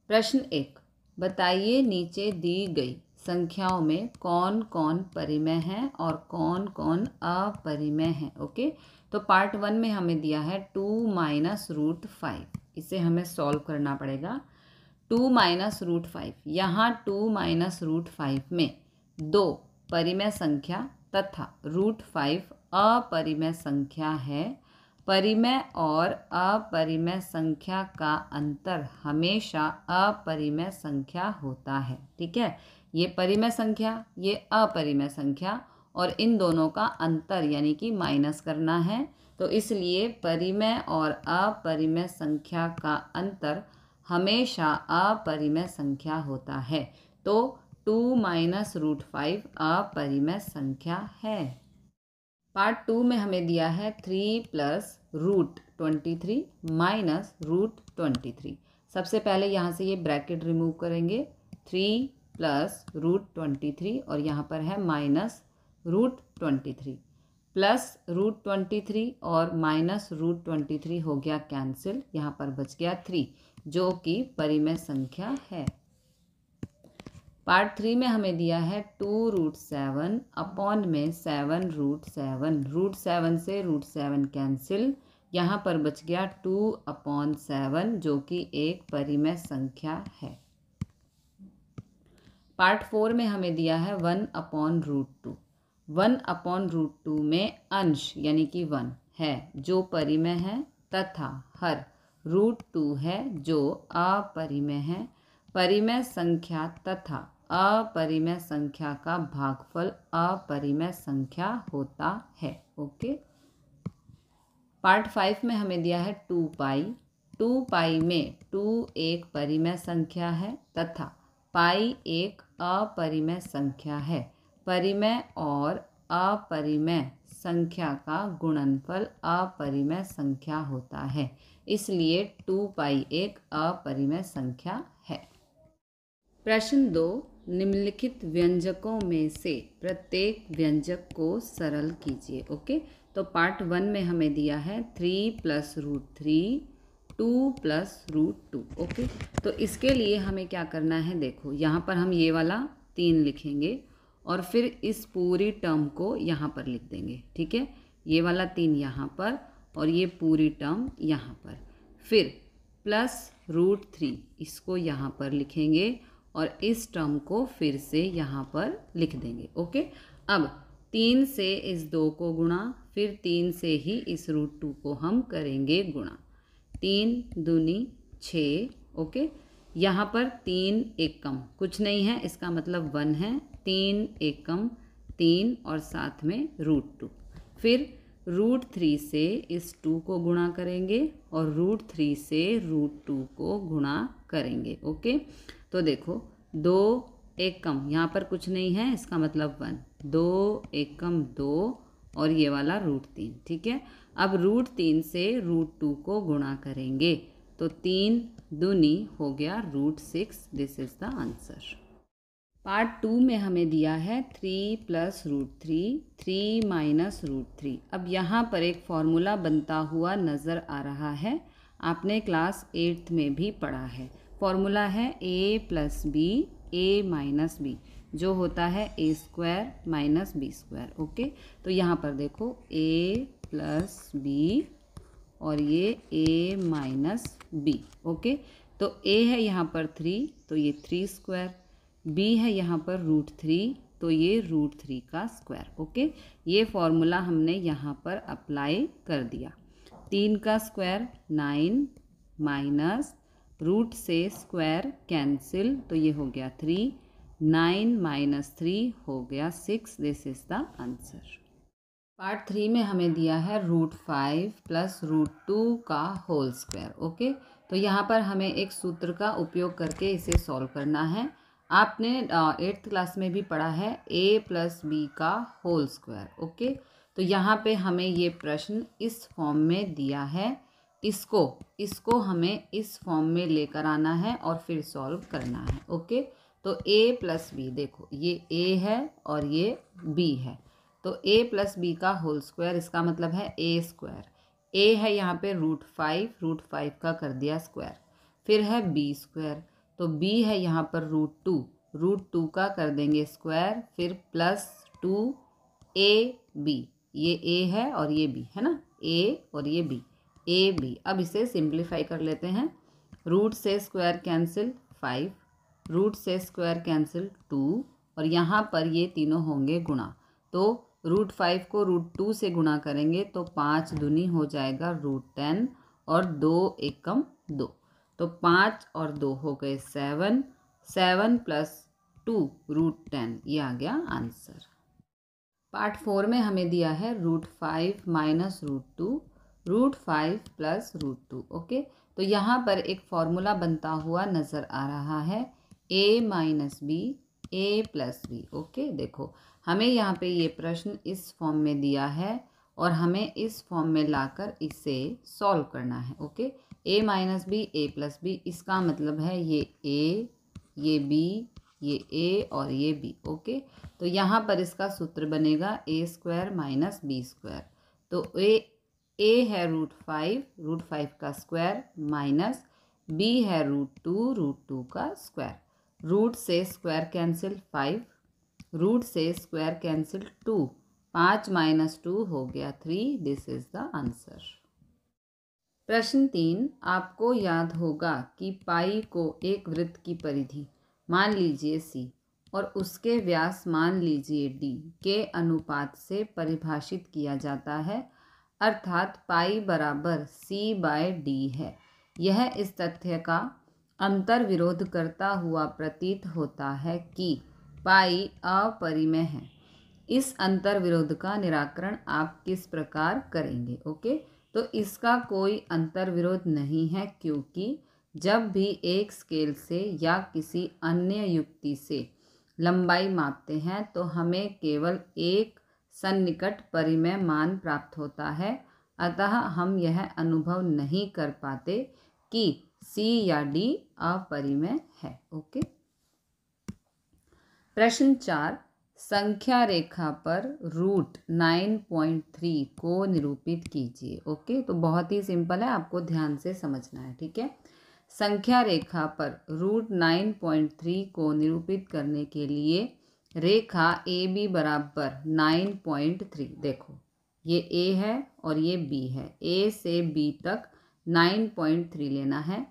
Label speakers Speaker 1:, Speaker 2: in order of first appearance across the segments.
Speaker 1: प्रश्न 1, बताइए नीचे दी गई संख्याओं में कौन कौन परिमेय है और कौन कौन अपरिमेय है। ओके, तो पार्ट 1 में हमें दिया है 2 माइनस रूट 5, इसे हमें सॉल्व करना पड़ेगा। 2 माइनस रूट 5, यहाँ 2 माइनस रूट 5 में 2 परिमेय संख्या तथा रूट 5 अपरिमेय संख्या है। परिमेय और अपरिमेय संख्या का अंतर हमेशा अपरिमेय संख्या होता है। ठीक है, ये परिमेय संख्या, ये अपरिमेय संख्या, और इन दोनों का अंतर यानी कि माइनस करना है। तो इसलिए परिमेय और अपरिमेय संख्या का अंतर हमेशा अपरिमेय संख्या होता है। तो 2 माइनस रूट 5 अपरिमेय संख्या है। पार्ट 2 में हमें दिया है 3 प्लस रूट 23 माइनस रूट 23। सबसे पहले यहाँ से ये ब्रैकेट रिमूव करेंगे, 3 प्लस रूट 23 और यहाँ पर है माइनस रूट 23। प्लस रूट 23 और माइनस रूट 23 हो गया कैंसिल, यहाँ पर बच गया 3 जो कि परिमेय संख्या है। पार्ट 3 में हमें दिया है 2 रूट 7 अपॉन में 7 रूट 7। रूट 7 से रूट 7 कैंसिल, यहाँ पर बच गया 2 अपॉन 7 जो कि एक परिमेय संख्या है। पार्ट 4 में हमें दिया है 1 अपॉन रूट 2। 1 अपॉन रूट 2 में अंश यानी कि 1 है जो परिमेय है तथा हर रूट 2 है जो अपरिमेय है। परिमेय संख्या तथा अपरिमेय संख्या का भागफल अपरिमेय संख्या होता है। ओके, पार्ट 5 में हमें दिया है 2 पाई। 2 पाई में 2 एक परिमेय संख्या है तथा पाई एक अपरिमेय संख्या है। परिमेय और अपरिमेय संख्या का गुणनफल अपरिमेय संख्या होता है, इसलिए 2 पाई एक अपरिमेय संख्या है। प्रश्न 2, निम्नलिखित व्यंजकों में से प्रत्येक व्यंजक को सरल कीजिए। ओके, तो पार्ट 1 में हमें दिया है 3 plus root 3, 2 plus root 2। Okay, तो इसके लिए हमें क्या करना है, देखो यहाँ पर हम ये वाला 3 लिखेंगे और फिर इस पूरी टर्म को यहाँ पर लिख देंगे। ठीक है, ये वाला 3 यहाँ पर और ये पूरी टर्म यहाँ पर, फिर प्लस रूट 3 इसको यहाँ पर लिखेंगे और इस टर्म को फिर से यहाँ पर लिख देंगे। ओके, अब 3 से इस 2 को गुणा, फिर 3 से ही इस रूट 2 को हम करेंगे गुणा। 3 दूनी 6। ओके, यहाँ पर 3 एकम कुछ नहीं है, इसका मतलब 1 है। 3 एकम 3 और साथ में रूट 2, फिर रूट 3 से इस 2 को गुणा करेंगे और रूट 3 से रूट 2 को गुणा करेंगे। ओके, तो देखो 2 एकम यहाँ पर कुछ नहीं है, इसका मतलब 1, 2 एकम 2 और ये वाला रूट 3। ठीक है, अब रूट 3 से रूट 2 को गुणा करेंगे तो 3 दूनी हो गया root 6। This is the answer. Part 2 में हमें दिया है 3 प्लस रूट 3, 3 माइनस रूट 3। अब यहाँ पर एक फॉर्मूला बनता हुआ नज़र आ रहा है, आपने क्लास 8th में भी पढ़ा है। फॉर्मूला है a plus B a minus B, जो होता है a square minus B square. Okay, तो यहाँ पर देखो a प्लस बी और ये a माइनस बी। ओके, तो a है यहाँ पर 3 तो ये 3 स्क्वायर, b है यहाँ पर रूट 3 तो ये रूट 3 का स्क्वायर। ओके, ये फॉर्मूला हमने यहाँ पर अप्लाई कर दिया। 3 का स्क्वायर 9 माइनस रूट से स्क्वायर कैंसिल तो ये हो गया 3, 9 माइनस 3 हो गया 6। This is the answer. Part 3 में हमें दिया है रूट 5 प्लस रूट 2 का होल स्क्वायर। ओके, तो यहाँ पर हमें एक सूत्र का उपयोग करके इसे सॉल्व करना है। आपने 8th क्लास में भी पढ़ा है a प्लस बी का होल स्क्वायर। ओके, तो यहाँ पे हमें ये प्रश्न इस फॉर्म में दिया है, इसको हमें इस फॉर्म में लेकर आना है और फिर सॉल्व करना है। ओके, तो a प्लस बी, देखो ये a है और ये b है, तो a प्लस बी का होल स्क्वायर इसका मतलब है a स्क्वायर। a है यहाँ पे रूट 5 का कर दिया स्क्वायर, फिर है b स्क्वायर, तो b है यहाँ पर √2 का कर देंगे स्क्वायर, फिर +2ab, ये a है और ये b है ना, a और ये b, ab। अब इसे सिंप्लीफाई कर लेते हैं। रूट से स्क्वायर कैंसिल 5, रूट से स्क्वायर कैंसिल 2, और यहाँ पर ये तीनों होंगे गुणा। तो √5 को √2 से गुणा करेंगे तो 5 दूनी हो जाएगा √10 और 2 एकम 2, तो 5 और 2 हो गए 7, 7 + 2 √10, ये आ गया आंसर। पार्ट 4 में हमें दिया है √5 - √2, √5 + √2। ओके, तो यहाँ पर एक फॉर्मूला बनता हुआ नज़र आ रहा है, a - b a + b। Okay, देखो हमें यहाँ पे ये प्रश्न इस फॉर्म में दिया है और हमें इस फॉर्म में लाकर इसे सॉल्व करना है। Okay, a - b a + b, इसका मतलब है ये a, ये b, ये a और ये b। ओके, तो यहाँ पर इसका सूत्र बनेगा a² - b²। तो a है √5 का स्क्वायर माइनस b है √2 का स्क्वायर। रूट से स्क्वायर कैंसिल 5, रूट से स्क्वायर कैंसिल 2, 5 - 2 हो गया 3। This is the answer. प्रश्न 3, आपको याद होगा कि पाई को एक वृत्त की परिधि मान लीजिए c और उसके व्यास मान लीजिए d के अनुपात से परिभाषित किया जाता है, अर्थात पाई बराबर c/d है। यह इस तथ्य का अंतर विरोध करता हुआ प्रतीत होता है कि पाई अपरिमेय है। इस अंतर विरोध का निराकरण आप किस प्रकार करेंगे? ओके, तो इसका कोई अंतर विरोध नहीं है, क्योंकि जब भी एक स्केल से या किसी अन्य युक्ति से लंबाई मापते हैं तो हमें केवल एक सन्निकट परिमेय मान प्राप्त होता है, अतः हम यह अनुभव नहीं कर पाते कि c या d अपरिमेय है। ओके, प्रश्न 4, संख्या रेखा पर √9.3 को निरूपित कीजिए। ओके, तो बहुत ही सिंपल है, आपको ध्यान से समझना है। ठीक है, संख्या रेखा पर √9.3 को निरूपित करने के लिए रेखा AB बराबर 9.3, देखो ये A है और ये B है, A से B तक 9.3 लेना है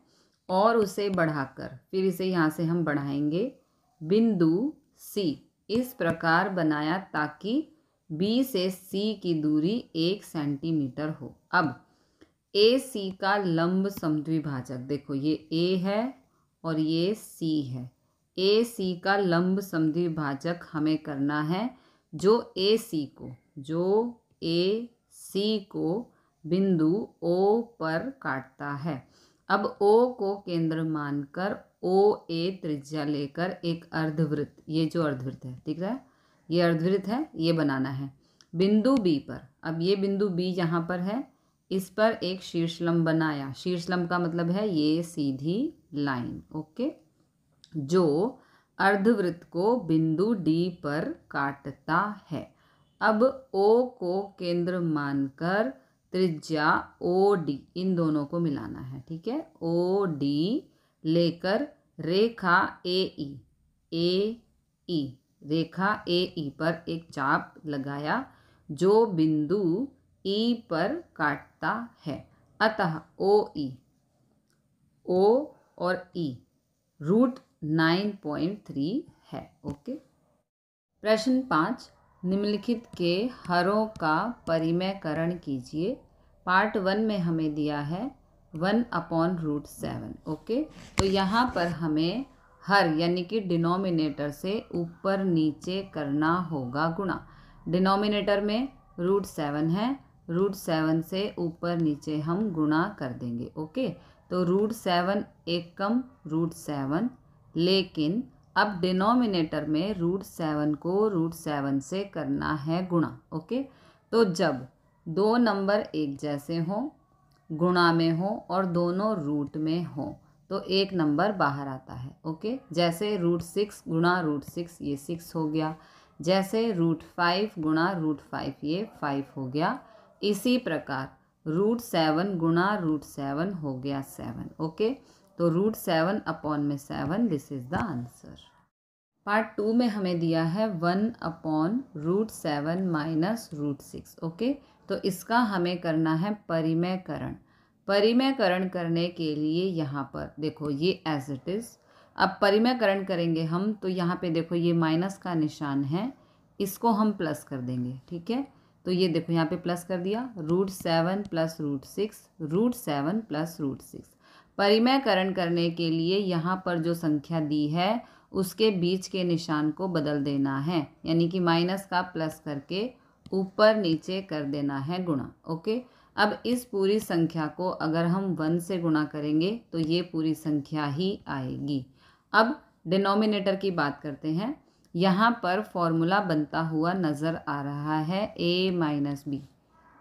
Speaker 1: और उसे बढ़ाकर फिर इसे यहाँ से हम बढ़ाएंगे, बिंदु C इस प्रकार बनाया ताकि B से C की दूरी 1 सेंटीमीटर हो। अब AC का लंब समद्विभाजक, देखो ये A है और ये C है, AC का लंब समद्विभाजक हमें करना है जो AC को बिंदु O पर काटता है। अब O को केंद्र मानकर OA त्रिज्या लेकर एक अर्धवृत्त, ये जो अर्धवृत्त है, ठीक है, ये अर्धवृत्त है, ये बनाना है बिंदु B पर। अब ये बिंदु B यहाँ पर है, इस पर एक शीर्षलंब बनाया। शीर्षलंब का मतलब है ये सीधी लाइन। ओके, जो अर्धवृत्त को बिंदु D पर काटता है। अब O को केंद्र मानकर त्रिज्या OD, इन दोनों को मिलाना है। ठीक है, OD लेकर रेखा AE रेखा AE पर एक चाप लगाया जो बिंदु E पर काटता है। अतः OE, O और E √9.3 है। ओके, प्रश्न 5, निम्नलिखित के हरों का परिमेयकरण कीजिए। पार्ट 1 में हमें दिया है 1/√7। ओके, तो यहाँ पर हमें हर यानी कि डिनोमिनेटर से ऊपर नीचे करना होगा गुणा। डिनोमिनेटर में √7 है, √7 से ऊपर नीचे हम गुणा कर देंगे। ओके, तो √7 एकम √7, लेकिन अब डिनोमिनेटर में √7 को √7 से करना है गुणा। ओके, तो जब दो नंबर एक जैसे हों, गुणा में हो और दोनों रूट में हो तो एक नंबर बाहर आता है। ओके, जैसे √6 गुणा √6 ये 6 हो गया, जैसे √5 गुणा √5 ये 5 हो गया, इसी प्रकार √7 गुणा √7 हो गया 7। ओके, तो तो √7 अपॉन में 7, this is the answer. Part 2 में हमें दिया है 1 अपॉन √7 माइनस √6। ओके, तो इसका हमें करना है परिमेयकरण। परिमेयकरण करने के लिए यहाँ पर देखो ये एज इट इज़। अब परिमेयकरण करेंगे हम तो यहाँ पे देखो ये माइनस का निशान है, इसको हम प्लस कर देंगे। ठीक है, तो ये देखो यहाँ पे प्लस कर दिया, √7 प्लस √6, √7 प्लस √6। परिमेयकरण करने के लिए यहाँ पर जो संख्या दी है उसके बीच के निशान को बदल देना है, यानी कि माइनस का प्लस करके ऊपर नीचे कर देना है गुणा। ओके, अब इस पूरी संख्या को अगर हम 1 से गुणा करेंगे तो ये पूरी संख्या ही आएगी। अब डिनोमिनेटर की बात करते हैं। यहाँ पर फॉर्मूला बनता हुआ नज़र आ रहा है a माइनस बी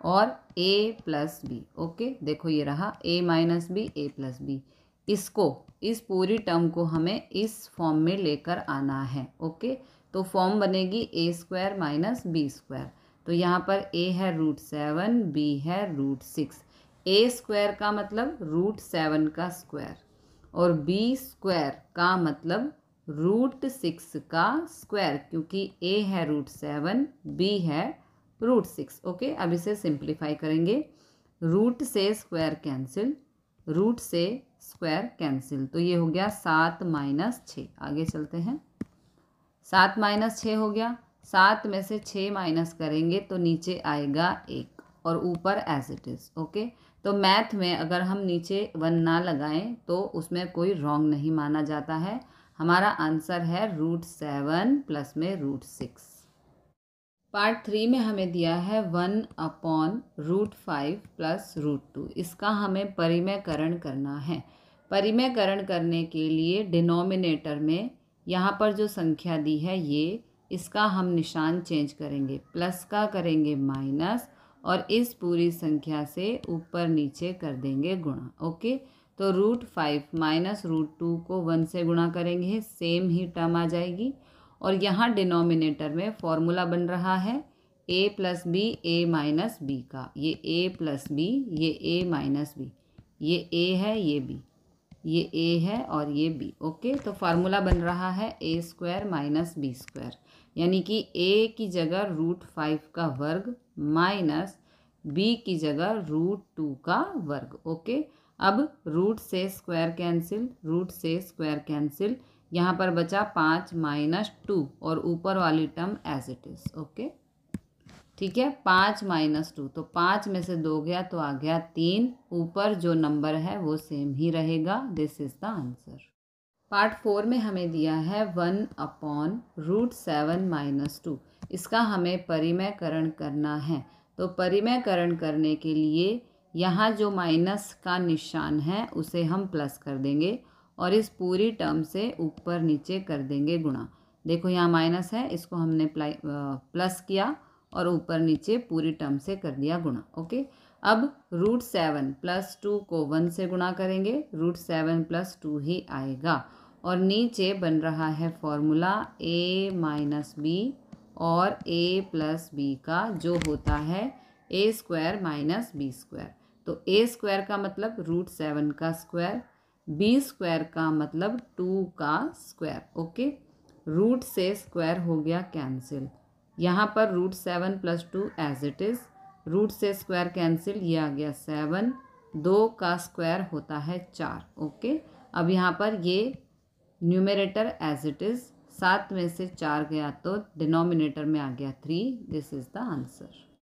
Speaker 1: और a प्लस बी। ओके, देखो ये रहा a minus B, a plus B. इस पूरी टर्म को हमें इस फॉर्म में लेकर आना है। ओके, तो फॉर्म बनेगी a² माइनस b²। तो यहाँ पर a है √7, b है √6। a² का मतलब √7 का स्क्वायर और b² का मतलब √6 का स्क्वायर, क्योंकि a है √7, b है √6। ओके, अब इसे सिंप्लीफाई करेंगे। रूट से स्क्वायर कैंसिल, रूट से स्क्वायर कैंसिल, तो ये हो गया 7 माइनस 6। आगे चलते हैं। 7 माइनस 6 हो गया, 7 में से 6 माइनस करेंगे तो नीचे आएगा 1 और ऊपर एज इट इज़। ओके, तो मैथ में अगर हम नीचे 1 ना लगाएं तो उसमें कोई रॉन्ग नहीं माना जाता है। हमारा आंसर है √7 प्लस में √6। पार्ट 3 में हमें दिया है 1 अपॉन √5 प्लस √2। इसका हमें परिमेयकरण करना है। परिमेयकरण करने के लिए डिनोमिनेटर में यहाँ पर जो संख्या दी है ये, इसका हम निशान चेंज करेंगे, प्लस का करेंगे माइनस और इस पूरी संख्या से ऊपर नीचे कर देंगे गुणा। ओके, तो √5 माइनस √2 को 1 से गुणा करेंगे, सेम ही टर्म आ जाएगी। और यहाँ डिनोमिनेटर में फॉर्मूला बन रहा है a plus B, a minus B का। ये a प्लस बी, ये a माइनस बी, ये a है, ये b, ये a है और ये b। ओके, तो फार्मूला बन रहा है a² माइनस b², यानी कि a की जगह √5 का वर्ग माइनस b की जगह √2 का वर्ग। ओके, अब रूट से स्क्वायर कैंसिल, रूट से स्क्वायर कैंसिल, यहाँ पर बचा 5 माइनस 2 और ऊपर वाली term as it is. Okay, ठीक है, 5 माइनस 2, तो 5 में से 2 गया तो आ गया 3, ऊपर जो नंबर है वो सेम ही रहेगा। This is the answer. Part 4 में हमें दिया है 1 अपॉन √7 माइनस 2। इसका हमें परिमेयकरण करना है। तो परिमेयकरण करने के लिए यहाँ जो माइनस का निशान है उसे हम प्लस कर देंगे और इस पूरी टर्म से ऊपर नीचे कर देंगे गुणा। देखो यहाँ माइनस है, इसको हमने प्लस किया और ऊपर नीचे पूरी टर्म से कर दिया गुणा। ओके, अब √7 प्लस 2 को 1 से गुणा करेंगे, √7 प्लस 2 ही आएगा और नीचे बन रहा है फॉर्मूला a माइनस बी और a प्लस बी का, जो होता है a² माइनस b²। तो a² का मतलब √7 का स्क्वायर, b² का मतलब 2 का स्क्वायर। ओके, रूट से स्क्वायर हो गया कैंसिल, यहाँ पर √7 plus 2 as it is, root से स्क्वायर कैंसिल, ये आ गया 7, 2 का स्क्वायर होता है 4। ओके, अब यहाँ पर ये न्यूमरेटर एज इट इज़, 7 में से 4 गया तो डिनोमिनेटर में आ गया 3। This is the answer.